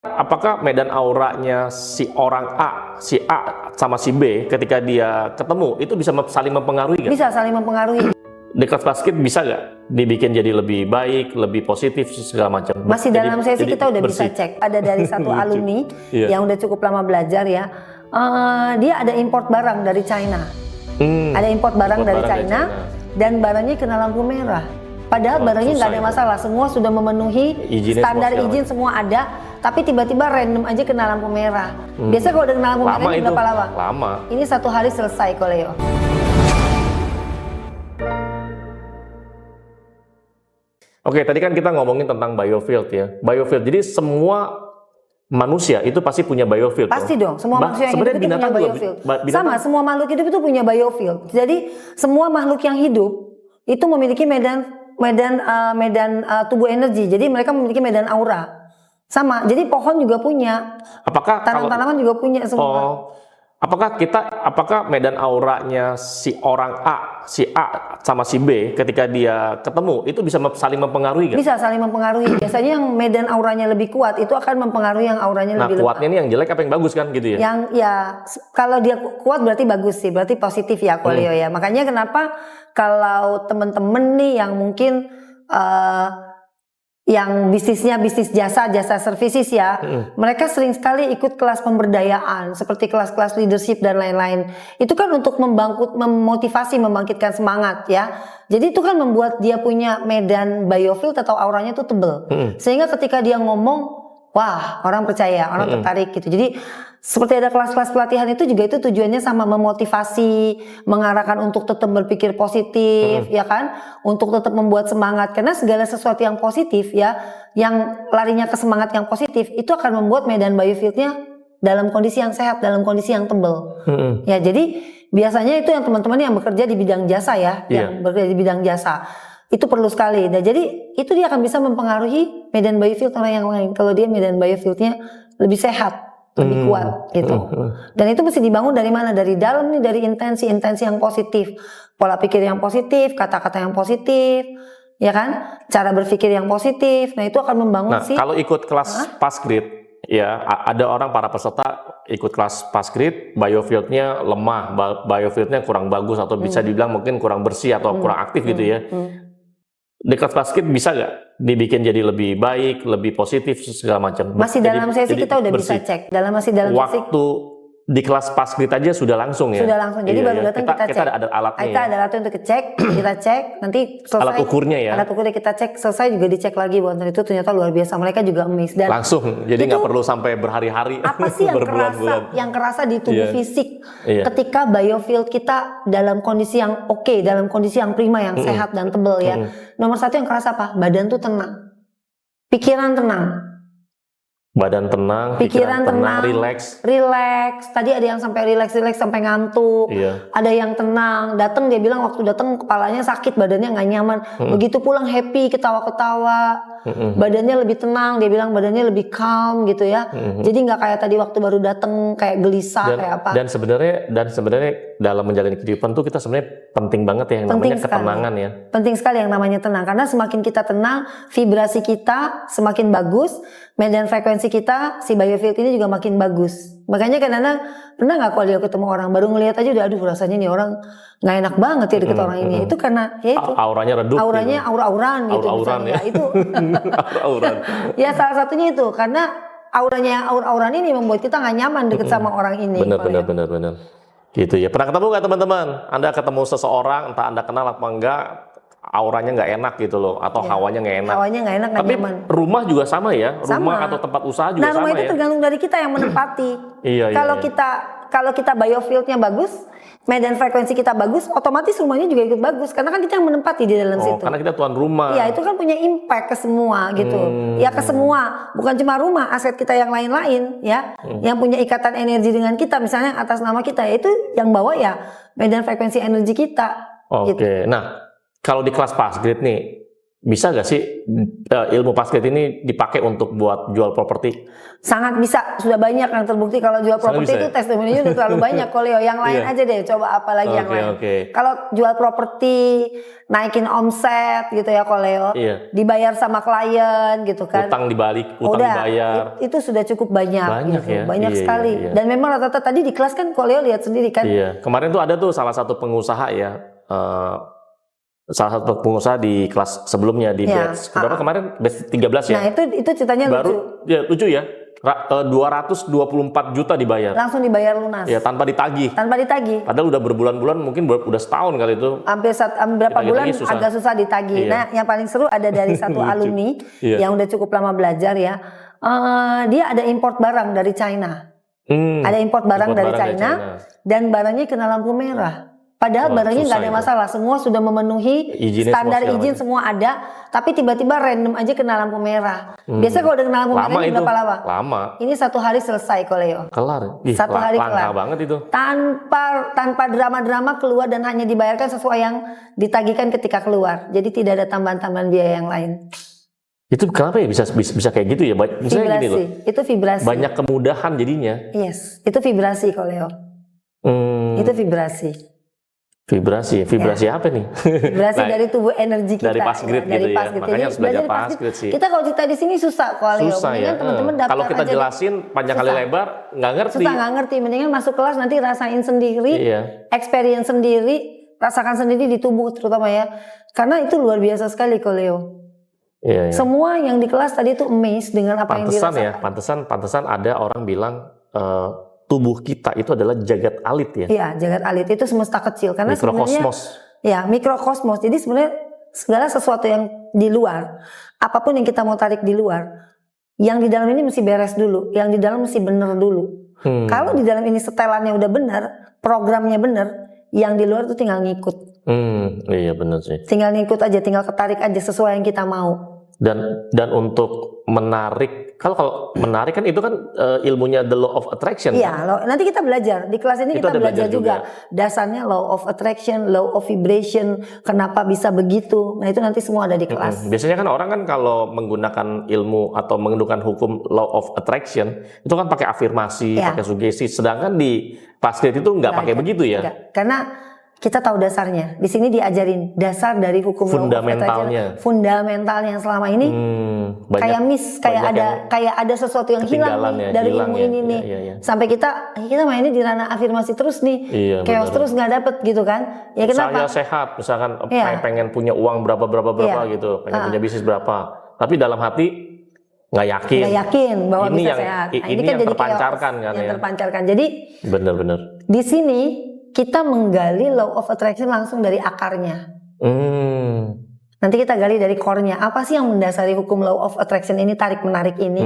Apakah medan auranya si orang si A sama si B ketika dia ketemu itu bisa saling mempengaruhi nggak? Bisa saling mempengaruhi. Di kelas basket bisa nggak dibikin jadi lebih baik, lebih positif segala macam? Masih dalam sesi kita udah bersih. bisa cek. Ada dari satu alumni Iya. yang udah cukup lama belajar ya. Dia ada import barang dari China. Ada import barang dari China dan barangnya kena lampu merah. Padahal barangnya nggak ada masalah, semua sudah memenuhi standar izin, semua ada. Tapi tiba-tiba random aja kena lampu merah. Biasa kalau udah kena lampu merah ini berapa lama? Lama. Ini 1 hari selesai kok Leo. Oke, tadi kan kita ngomongin tentang biofield ya. Biofield, jadi semua manusia itu pasti punya biofield. Pasti dong, semua manusia yang hidup itu punya biofield. Sama, semua makhluk hidup itu punya biofield. Jadi semua makhluk yang hidup itu memiliki medan tubuh energi. Jadi mereka memiliki medan aura. Sama, jadi pohon juga punya. Apakah tanaman-tanaman juga punya semua. Apakah medan auranya si orang si A sama si B ketika dia ketemu itu bisa saling mempengaruhi nggak? Bisa saling mempengaruhi. Biasanya yang medan auranya lebih kuat itu akan mempengaruhi yang auranya lebih lemah. Nah, kuatnya ini yang jelek apa yang bagus kan gitu ya? Yang ya kalau dia kuat berarti bagus sih, berarti positif ya Leo ya. Makanya kenapa kalau temen-temen nih yang mungkin yang bisnisnya bisnis jasa services ya, mereka sering sekali ikut kelas pemberdayaan seperti kelas-kelas leadership dan lain-lain. Itu kan untuk memotivasi, membangkitkan semangat ya. Jadi itu kan membuat dia punya medan biofield atau auranya itu tebel. Sehingga ketika dia ngomong, wah orang percaya, orang tertarik gitu. Jadi seperti ada kelas-kelas pelatihan itu juga itu tujuannya sama memotivasi, mengarahkan untuk tetap berpikir positif, ya kan? Untuk tetap membuat semangat. Karena segala sesuatu yang positif ya, yang larinya ke semangat yang positif, itu akan membuat medan biofieldnya dalam kondisi yang sehat, dalam kondisi yang tebal. Ya jadi biasanya itu yang teman-teman yang bekerja di bidang jasa ya, yang bekerja di bidang jasa. Itu perlu sekali. Nah, jadi itu dia akan bisa mempengaruhi medan biofield orang yang lain. Kalau dia medan biofieldnya lebih sehat, lebih kuat gitu. Dan itu mesti dibangun dari mana? Dari dalam nih, dari intensi yang positif. Pola pikir yang positif, kata-kata yang positif, ya kan? Cara berpikir yang positif. Nah, itu akan membangun kalau ikut kelas Passgrid, ya ada orang para peserta ikut kelas Passgrid, biofieldnya lemah, biofieldnya kurang bagus atau bisa dibilang mungkin kurang bersih atau kurang aktif gitu ya. Di kelas basket bisa nggak dibikin jadi lebih baik, lebih positif segala macam? Masih dalam sesi kita udah bisa cek. Masih dalam sesi. Waktu di kelas basket aja sudah langsung ya? Sudah langsung. Jadi baru datang kita cek. Kita ada alatnya. Kita ada alatnya untuk cek. Kita cek. Nanti selesai. Alat ukurnya ya? Alat ukurnya kita cek. Selesai juga dicek lagi bahwa itu ternyata luar biasa. Mereka juga amazed. Dan langsung. Jadi nggak perlu sampai berhari-hari. Apa sih yang kerasa di tubuh fisik ketika biofield kita dalam kondisi yang oke, dalam kondisi yang prima, yang sehat dan tebal ya. Nomor satu yang kerasa apa? Badan tuh tenang. Pikiran tenang. Badan tenang, pikiran tenang, relax. Tadi ada yang sampai relax sampai ngantuk. Ada yang tenang. Datang dia bilang waktu datang kepalanya sakit, badannya nggak nyaman. Begitu pulang happy, ketawa-ketawa. Badannya lebih tenang. Dia bilang badannya lebih calm gitu ya. Jadi nggak kayak tadi waktu baru datang kayak gelisah kayak apa. Dan sebenarnya dalam menjalani kehidupan tuh kita sebenarnya penting banget ya yang namanya ketenangan ya. Penting sekali yang namanya tenang karena semakin kita tenang, vibrasi kita semakin bagus. Medan frekuensi kita, si biofield ini juga makin bagus. Makanya kadang-kadang pernah nggak kalau dia ketemu orang baru ngelihat aja udah aduh rasanya nih orang nggak enak banget ya deket orang ini. Itu karena ya itu auranya redup. Auranya aura-auran gitu. Aura-auran ya. Itu. Aura-auran. Ya salah satunya itu karena auranya aura-auran ini membuat kita nggak nyaman deket sama orang ini. Benar. Gitu ya. Pernah ketemu nggak teman-teman? Anda ketemu seseorang, entah Anda kenal apa enggak, auranya nggak enak gitu loh, atau hawanya nggak enak. Hawanya nggak enak, nggak nyaman. Rumah juga sama ya, rumah atau tempat usaha juga sama ya. Nah, rumah itu tergantung dari kita yang menempati. Kalau kita biofieldnya bagus, medan frekuensi kita bagus, otomatis rumahnya juga ikut bagus karena kan kita yang menempati di dalam situ. Karena kita tuan rumah. Iya, itu kan punya impact ke semua gitu. Ya ke semua, bukan cuma rumah, aset kita yang lain-lain ya. Yang punya ikatan energi dengan kita, misalnya atas nama kita, itu yang bawa ya medan frekuensi energi kita. Oke. Nah, kalau di kelas Passgrid nih, bisa nggak sih ilmu Passgrade ini dipakai untuk buat jual properti? Sangat bisa, sudah banyak yang terbukti kalau jual Sangat properti bisa itu ya? testimoninya udah terlalu banyak Koleo. Yang lain Iya. aja deh, coba apa lagi yang Oke, lain. oke. Kalau jual properti, naikin omset gitu ya Koleo, Iya. dibayar sama klien gitu kan. Utang dibalik, utang Udah, dibayar. itu sudah cukup banyak, Banyak gitu. ya? Banyak Iya, sekali. iya. Dan memang rata-rata tadi di kelas kan Koleo lihat sendiri kan. Iya, kemarin tuh ada tuh salah satu pengusaha ya, salah satu pengusaha di kelas sebelumnya di Iya. batch berapa kemarin? Batch 13 ya. Nah itu ceritanya lucu. Baru ya lucu ya. 224 juta dibayar. Langsung dibayar lunas. Ya tanpa ditagih. Tanpa ditagih. Padahal udah berbulan-bulan, mungkin udah setahun kali itu. Hampir berapa bulan Ditagih-tagih susah. agak susah ditagih. Iya. Nah, yang paling seru ada dari satu Lucu. alumni Iya. yang udah cukup lama belajar ya. Dia ada import barang dari China. Ada import barang dari China dan barangnya kena lampu merah. Padahal Wah, barangnya nggak susah ada itu. masalah, semua sudah memenuhi Izinnya standar semua segala izin macam. semua ada, tapi tiba-tiba random aja kena lampu merah. Biasanya kalau udah kena lampu merah Lama ini itu. berapa lama? Lama. Ini 1 hari selesai Koleo. Kelar. Ih, Satu hari langka kelar. banget itu. Tanpa drama-drama keluar dan hanya dibayarkan sesuai yang ditagihkan ketika keluar. Jadi tidak ada tambahan-tambahan biaya yang lain. Itu kenapa ya bisa kayak gitu ya? Misalnya gini loh. Itu vibrasi. Banyak kemudahan jadinya. Yes, itu vibrasi Koleo. Itu vibrasi. Vibrasi apa nih? Vibrasi Nah, dari tubuh energi kita. dari Passgrade dari gitu ya. Passgrade. Makanya Jadi harus belajar dari Passgrade sih. Kita kalau cerita di sini susah Koleo. Susah ya. Mendingan teman-teman daftar Kalau kita aja. jelasin panjang kali Susah. lebar nggak ngerti. Susah nggak ngerti. Mendingan masuk kelas nanti rasain sendiri. Iya. Experience sendiri. Rasakan sendiri di tubuh terutama ya. Karena itu luar biasa sekali Koleo. Iya, iya. Semua yang di kelas tadi itu amazed dengan apa yang Pantesan dirasakan. ya, pantesan ada orang bilang tubuh kita itu adalah jagat alit ya. Iya, jagat alit itu semesta kecil karena sebenarnya Mikrokosmos. ya mikrokosmos. Jadi sebenarnya segala sesuatu yang di luar, apapun yang kita mau tarik di luar, yang di dalam ini mesti beres dulu, yang di dalam mesti bener dulu. Kalau di dalam ini setelannya udah benar, programnya benar, yang di luar itu tinggal ngikut. Iya benar sih. Tinggal ngikut aja, tinggal ketarik aja sesuai yang kita mau. Dan untuk menarik, kalau menarik kan itu kan ilmunya the law of attraction. Iya, nanti kita belajar di kelas ini Itu kita ada belajar belajar juga dasarnya law of attraction, law of vibration, kenapa bisa begitu. Nah itu nanti semua ada di kelas. Biasanya kan orang kan kalau menggunakan ilmu atau menggunakan hukum law of attraction itu kan pakai afirmasi, Iya. pakai sugesti. Sedangkan di Passgrade itu nggak pakai begitu ya. Enggak. Karena kita tahu dasarnya. Di sini diajarin dasar dari hukum law of Fundamentalnya. attraction. Fundamentalnya yang selama ini kayak miss, kayak ada sesuatu yang hilang ketinggalan nih ya, dari hilang ilmu ya. ini nih. Iya. Sampai kita mainnya di ranah afirmasi terus nih. Iya, Chaos benar. terus nggak dapet gitu kan. Ya kenapa? Saya sehat, misalkan Iya. pengen punya uang berapa Iya. gitu, pengen punya bisnis berapa. Tapi dalam hati nggak yakin. Nggak yakin bahwa Ini bisa yang- sehat. Nah, ini kan yang jadi terpancarkan chaos, kan yang ya. terpancarkan. Jadi Bener-bener. di sini kita menggali law of attraction langsung dari akarnya. Nanti kita gali dari core-nya. Apa sih yang mendasari hukum law of attraction ini, tarik menarik ini?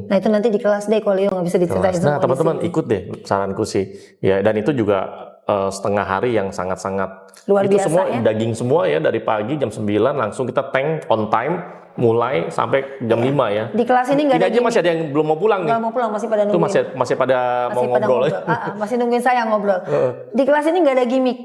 Nah itu nanti di kelas deh, Koleo nggak bisa diceritain semua Nah di teman-teman sini. ikut deh saranku sih. Ya dan itu juga setengah hari yang sangat-sangat Luar itu biasa, semua ya. daging semua ya, dari pagi jam 9 langsung kita tank on time mulai sampai jam 5 ya. Di kelas ini nggak Ini ada aja masih ada yang belum mau pulang nih. nggak mau pulang, masih pada Itu nungguin. masih pada mau pada ngobrol. masih nungguin saya ngobrol. Di kelas ini nggak ada gimmick.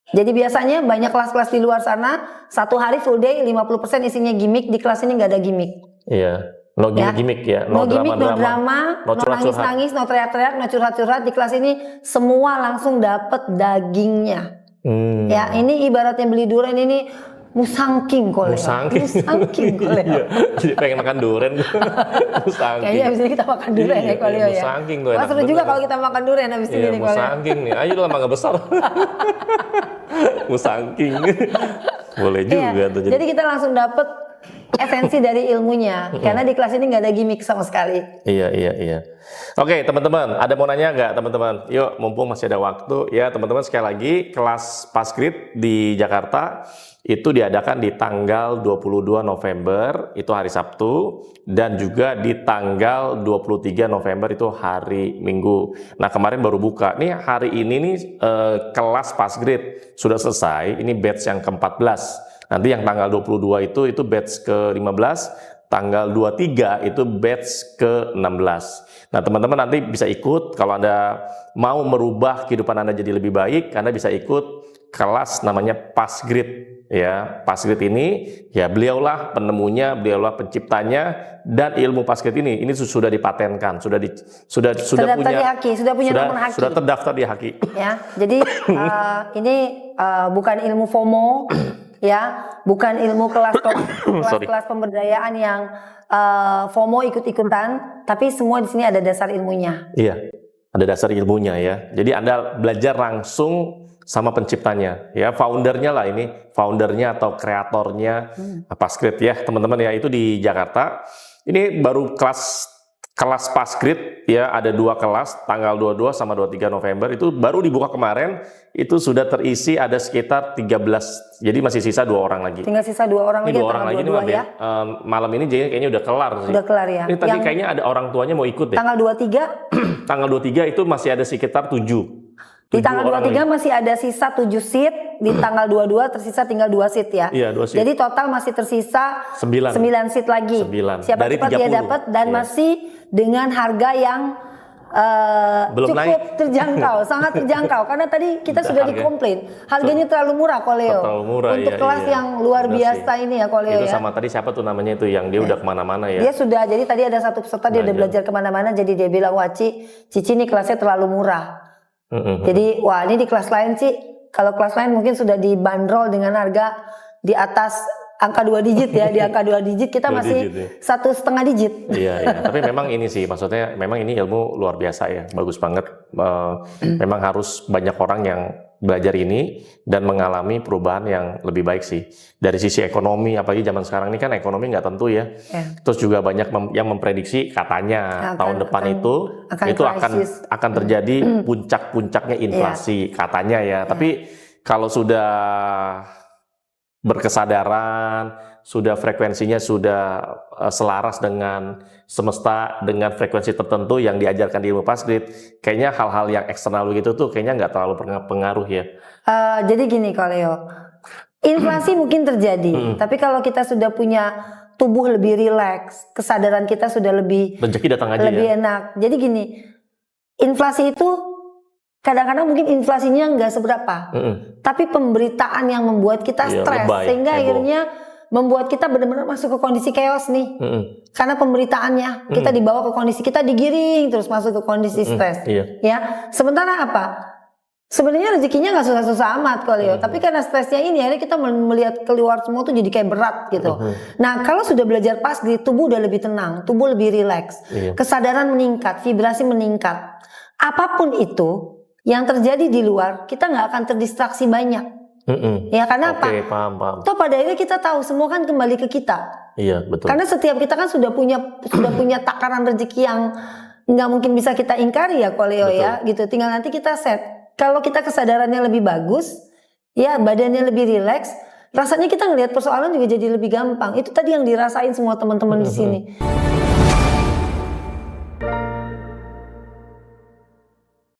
Jadi biasanya banyak kelas-kelas di luar sana, satu hari full day 50% isinya gimmick. Di kelas ini nggak ada gimmick. Iya. No gimmick ya, No gimmick, no drama, no curhat-curhat. nangis-nangis, no teriak-teriak, no curhat-curhat. Di kelas ini semua langsung dapet dagingnya. Ya ini ibaratnya beli durian ini musangking Koleo. Musangking Koleo. Iya, jadi pengen makan durian. Musangking. Kayaknya abis ini kita makan durian ya Koleo ya. Musangking tuh Wah enak seru juga bener. kalau kita makan durian abis ini Iya, nih Koleo. musangking nih. Ayo lah mangga besar. Musangking. Boleh juga Iya, tuh. jadi kita langsung dapet esensi dari ilmunya. Karena di kelas ini nggak ada gimmick sama sekali. Iya. Oke, teman-teman, ada mau nanya nggak, teman-teman? Yuk, mumpung masih ada waktu, ya, teman-teman, sekali lagi kelas Passgrade di Jakarta itu diadakan di tanggal 22 November, itu hari Sabtu, dan juga di tanggal 23 November itu hari Minggu. Nah, kemarin baru buka. Nih, hari ini nih kelas Passgrade sudah selesai, ini batch yang ke-14. Nanti yang tanggal 22 itu batch ke-15, tanggal 23 itu batch ke-16. Nah teman-teman nanti bisa ikut, kalau Anda mau merubah kehidupan Anda jadi lebih baik, Anda bisa ikut kelas namanya Passgrade ya. Passgrid ini ya beliaulah penemunya, beliaulah penciptanya, dan ilmu Passgrid ini sudah dipatenkan, sudah Terdaftar di HAKI, sudah punya nomor HAKI. Sudah terdaftar di HAKI. Ya, jadi ini bukan ilmu FOMO, ya, bukan ilmu kelas pemberdayaan yang FOMO ikut-ikutan, tapi semua di sini ada dasar ilmunya. Iya, ada dasar ilmunya ya. Jadi Anda belajar langsung sama penciptanya, ya, foundernya lah ini, foundernya atau kreatornya Passgrid ya, teman-teman ya, itu di Jakarta. Ini baru kelas Passgrid ya, ada 2 kelas, tanggal 22 sama 23 November, itu baru dibuka kemarin, itu sudah terisi ada sekitar 13, jadi masih sisa 2 orang lagi. Tinggal sisa 2 orang ini lagi, 2 orang lagi ya. Ya. Malam ini kayaknya udah kelar sih. Udah kelar ya. Ini tadi kayaknya ada orang tuanya mau ikut deh. Tanggal 23? Tanggal 23 itu masih ada sekitar 7. Di tanggal 23 masih ada sisa 7 seat, di tanggal 22 tersisa tinggal 2 seat ya. Iya, 2 seat. Jadi total masih tersisa 9 seat lagi. 9. Siapa Dari cepat dia dapat, dan masih dengan harga yang belum cukup naik. terjangkau, sangat terjangkau. Karena tadi kita sudah dikomplain, harganya terlalu murah Koleo. Terlalu murah, untuk kelas yang luar biasa ini ya Koleo itu ya. sama tadi siapa tuh namanya itu yang dia udah kemana-mana ya. Dia sudah, jadi tadi ada satu peserta dia udah belajar kemana-mana, jadi dia bilang, wah Cici nih kelasnya terlalu murah. Jadi wah ini di kelas lain sih, kalau kelas lain mungkin sudah dibanderol dengan harga di atas angka 2 digit ya, di angka 2 digit kita masih 1,5 digit. Iya. Tapi memang ini sih, maksudnya memang ini ilmu luar biasa ya, bagus banget. Memang harus banyak orang yang belajar ini dan mengalami perubahan yang lebih baik sih. Dari sisi ekonomi, apalagi zaman sekarang ini kan ekonomi nggak tentu ya. Terus juga banyak yang memprediksi katanya tahun depan itu akan terjadi puncak-puncaknya inflasi katanya ya. Tapi kalau sudah berkesadaran, sudah frekuensinya sudah selaras dengan semesta, dengan frekuensi tertentu yang diajarkan di ilmu Passgrid, kayaknya hal-hal yang eksternal begitu tuh kayaknya nggak terlalu pengaruh ya. Jadi gini Koleo, inflasi mungkin terjadi, tapi kalau kita sudah punya tubuh lebih rileks, kesadaran kita sudah lebih rezeki datang aja lebih enak. Jadi gini, inflasi itu kadang-kadang mungkin inflasinya nggak seberapa, tapi pemberitaan yang membuat kita stres, sehingga akhirnya membuat kita benar-benar masuk ke kondisi chaos nih. Karena pemberitaannya, kita dibawa ke kondisi, kita digiring terus masuk ke kondisi stres. Ya, sementara apa? Sebenarnya rezekinya nggak susah-susah amat Koleo, tapi karena stresnya ini akhirnya kita melihat keluar semua tuh jadi kayak berat gitu. Nah kalau sudah belajar Passgrid, tubuh udah lebih tenang, tubuh lebih rileks, kesadaran meningkat, vibrasi meningkat. Apapun itu yang terjadi di luar, kita nggak akan terdistraksi banyak. Ya karena apa? Paham. Toh pada akhirnya kita tahu semua kan kembali ke kita. Iya betul. Karena setiap kita kan sudah punya takaran rezeki yang nggak mungkin bisa kita ingkari ya Koleo ya, gitu. Tinggal nanti kita set. Kalau kita kesadarannya lebih bagus, ya badannya lebih rileks, rasanya kita ngelihat persoalan juga jadi lebih gampang. Itu tadi yang dirasain semua teman-teman di sini.